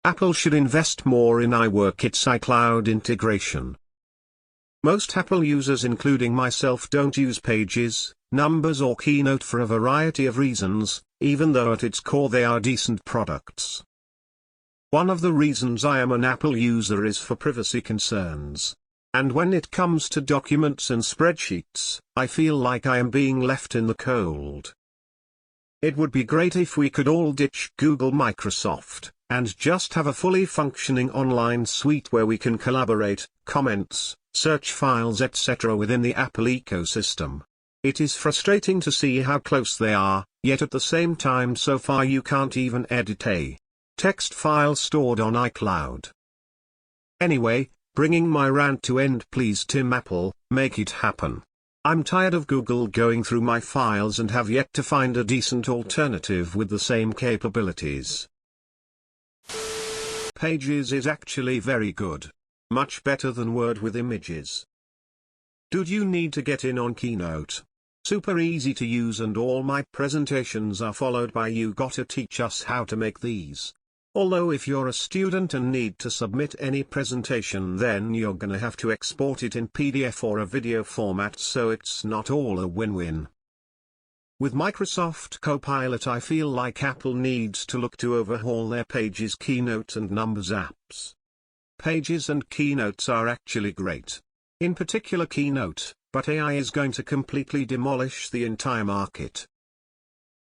Apple should invest more in iWork, its iCloud integration. Most Apple users including myself don't use Pages, Numbers or Keynote for a variety of reasons, even though at its core they are decent products. One of the reasons I am an Apple user is for privacy concerns. And when it comes to documents and spreadsheets, I feel like I am being left in the cold. It would be great if we could all ditch Google, Microsoft, and just have a fully functioning online suite where we can collaborate, comments, search files etc. within the Apple ecosystem. It is frustrating to see how close they are, yet at the same time so far you can't even edit a text file stored on iCloud. Anyway, bringing my rant to end, please Tim Apple, make it happen. I'm tired of Google going through my files and have yet to find a decent alternative with the same capabilities. Pages is actually very good. Much better than Word with images. Dude, you need to get in on Keynote. Super easy to use and all my presentations are followed by you gotta teach us how to make these. Although if you're a student and need to submit any presentation, then you're gonna have to export it in PDF or a video format, so it's not all a win-win. With Microsoft Copilot, I feel like Apple needs to look to overhaul their Pages, Keynote and Numbers apps. Pages and Keynotes are actually great. In particular Keynote, but AI is going to completely demolish the entire market.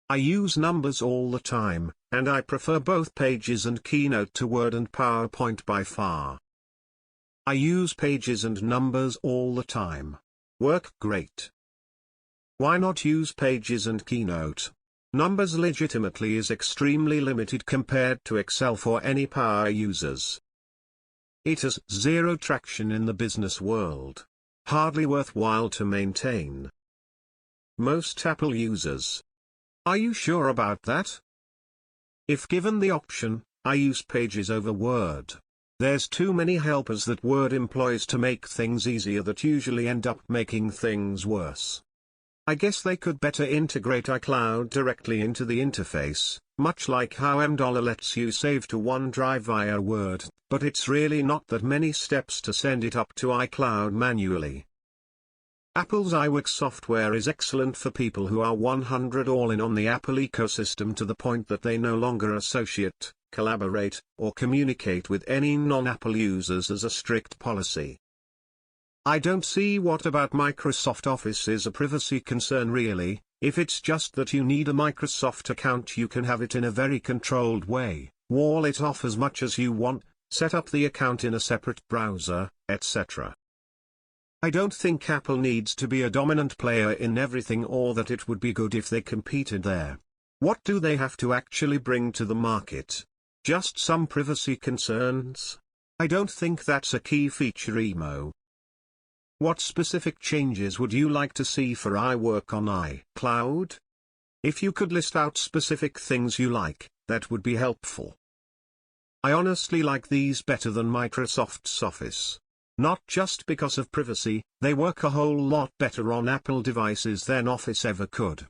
I use Numbers all the time, and I prefer both Pages and Keynote to Word and PowerPoint by far. I use Pages and Numbers all the time. Work great. Why not use Pages and Keynote? Numbers legitimately is extremely limited compared to Excel for any power users. It has zero traction in the business world. Hardly worthwhile to maintain. Most Apple users. Are you sure about that? If given the option, I use Pages over Word. There's too many helpers that Word employs to make things easier that usually end up making things worse. I guess they could better integrate iCloud directly into the interface, much like how $M lets you save to OneDrive via Word, but it's really not that many steps to send it up to iCloud manually. Apple's iWork software is excellent for people who are 100 all in on the Apple ecosystem to the point that they no longer associate, collaborate, or communicate with any non-Apple users as a strict policy. I don't see what about Microsoft Office is a privacy concern really. If it's just that you need a Microsoft account, you can have it in a very controlled way, wall it off as much as you want, set up the account in a separate browser, etc. I don't think Apple needs to be a dominant player in everything, or that it would be good if they competed there. What do they have to actually bring to the market? Just some privacy concerns? I don't think that's a key feature, Emo. What specific changes would you like to see for iWork on iCloud? If you could list out specific things you like, that would be helpful. I honestly like these better than Microsoft's Office. Not just because of privacy, they work a whole lot better on Apple devices than Office ever could.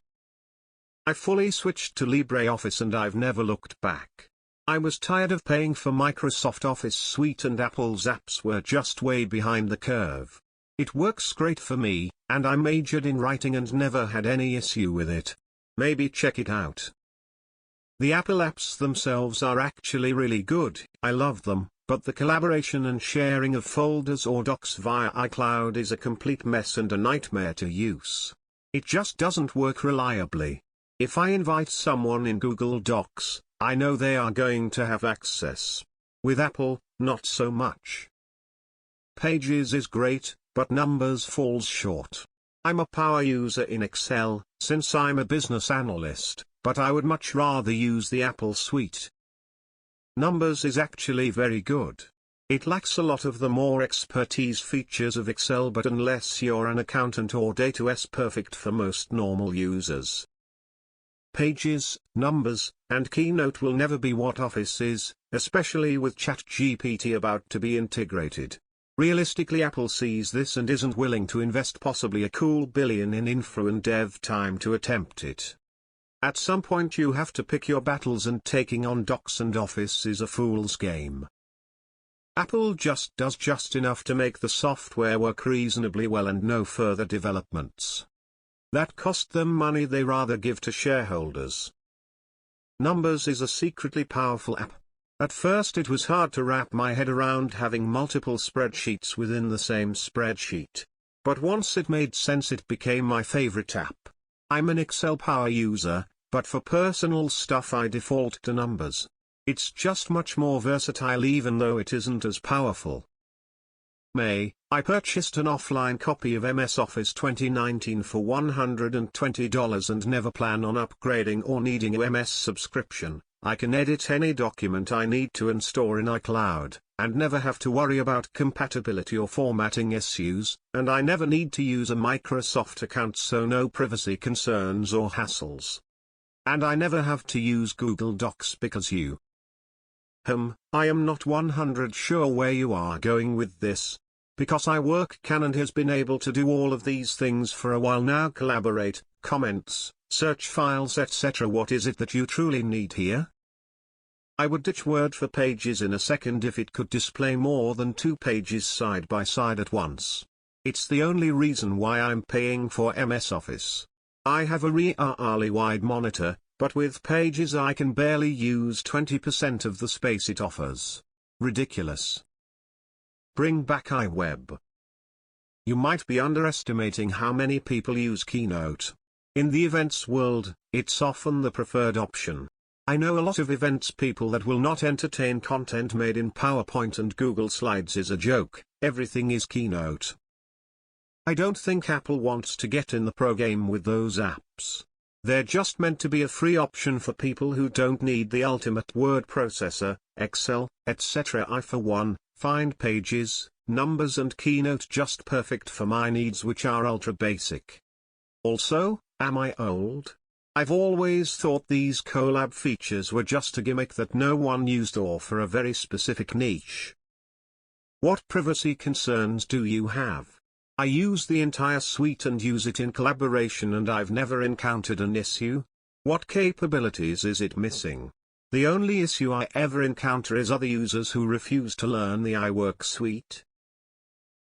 I fully switched to LibreOffice and I've never looked back. I was tired of paying for Microsoft Office Suite and Apple's apps were just way behind the curve. It works great for me, and I majored in writing and never had any issue with it. Maybe check it out. The Apple apps themselves are actually really good, I love them, but the collaboration and sharing of folders or docs via iCloud is a complete mess and a nightmare to use. It just doesn't work reliably. If I invite someone in Google Docs, I know they are going to have access. With Apple, not so much. Pages is great, but Numbers falls short. I'm a power user in Excel, since I'm a business analyst, but I would much rather use the Apple suite. Numbers is actually very good. It lacks a lot of the more expertise features of Excel, but unless you're an accountant or data, is perfect for most normal users. Pages, Numbers, and Keynote will never be what Office is, especially with ChatGPT about to be integrated. Realistically, Apple sees this and isn't willing to invest possibly a cool $1 billion in infra and dev time to attempt it. At some point you have to pick your battles, and taking on Docs and Office is a fool's game. Apple just does just enough to make the software work reasonably well and no further developments that cost them money they rather give to shareholders. Numbers is a secretly powerful app. At first it was hard to wrap my head around having multiple spreadsheets within the same spreadsheet. But once it made sense, it became my favorite app. I'm an Excel power user, but for personal stuff I default to Numbers. It's just much more versatile even though it isn't as powerful. I purchased an offline copy of MS Office 2019 for $120 and never plan on upgrading or needing a MS subscription. I can edit any document I need to and store in iCloud, and never have to worry about compatibility or formatting issues, and I never need to use a Microsoft account, so no privacy concerns or hassles. And I never have to use Google Docs because I am not 100% sure where you are going with this. Because iWork can and has been able to do all of these things for a while now: collaborate, comments, search files, etc. What is it that you truly need here? I would ditch Word for Pages in a second if it could display more than 2 pages side by side at once. It's the only reason why I'm paying for MS Office. I have a really wide monitor, but with Pages I can barely use 20% of the space it offers. Ridiculous. Bring back iWeb. You might be underestimating how many people use Keynote. In the events world, it's often the preferred option. I know a lot of events people that will not entertain content made in PowerPoint, and Google Slides is a joke. Everything is Keynote. I don't think Apple wants to get in the pro game with those apps. They're just meant to be a free option for people who don't need the ultimate word processor, Excel, etc. I for one find Pages, Numbers and Keynote just perfect for my needs, which are ultra basic. Also, am I old? I've always thought these collab features were just a gimmick that no one used or for a very specific niche. What privacy concerns do you have? I use the entire suite and use it in collaboration, and I've never encountered an issue. What capabilities is it missing? The only issue I ever encounter is other users who refuse to learn the iWork suite.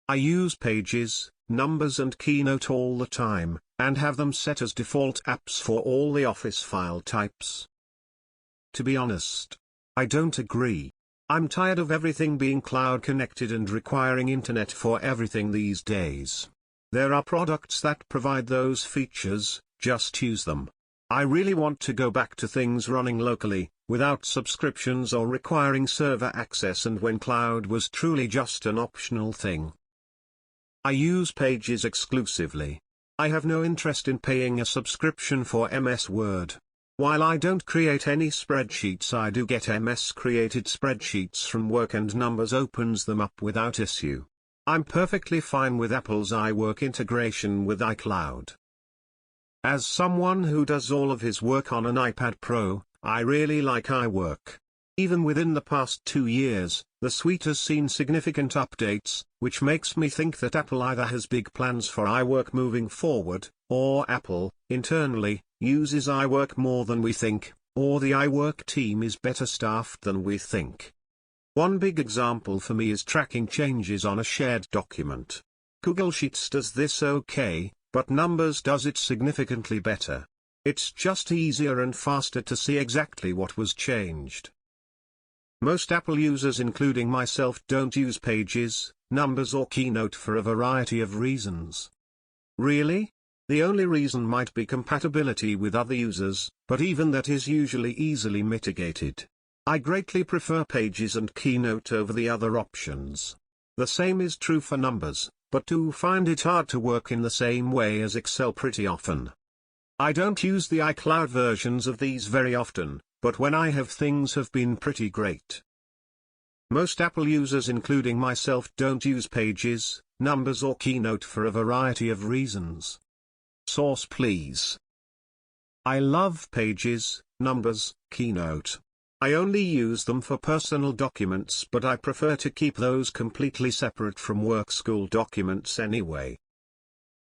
I use Pages, Numbers and Keynote all the time, and have them set as default apps for all the Office file types. To be honest, I don't agree. I'm tired of everything being cloud connected and requiring internet for everything these days. There are products that provide those features, just use them. I really want to go back to things running locally, without subscriptions or requiring server access, and when cloud was truly just an optional thing. I use Pages exclusively. I have no interest in paying a subscription for MS Word. While I don't create any spreadsheets, I do get MS created spreadsheets from work, and Numbers opens them up without issue. I'm perfectly fine with Apple's iWork integration with iCloud. As someone who does all of his work on an iPad Pro, I really like iWork. Even within the past 2 years, the suite has seen significant updates, which makes me think that Apple either has big plans for iWork moving forward, or Apple, internally, uses iWork more than we think, or the iWork team is better staffed than we think. One big example for me is tracking changes on a shared document. Google Sheets does this okay, but Numbers does it significantly better. It's just easier and faster to see exactly what was changed. Most Apple users, including myself, don't use Pages, Numbers or Keynote for a variety of reasons. Really? The only reason might be compatibility with other users, but even that is usually easily mitigated. I greatly prefer Pages and Keynote over the other options. The same is true for Numbers, but do find it hard to work in the same way as Excel pretty often. I don't use the iCloud versions of these very often, but when I have, things have been pretty great. Most Apple users, including myself, don't use Pages, Numbers or Keynote for a variety of reasons. Source please. I love Pages, Numbers, Keynote. I only use them for personal documents, but I prefer to keep those completely separate from work school documents anyway.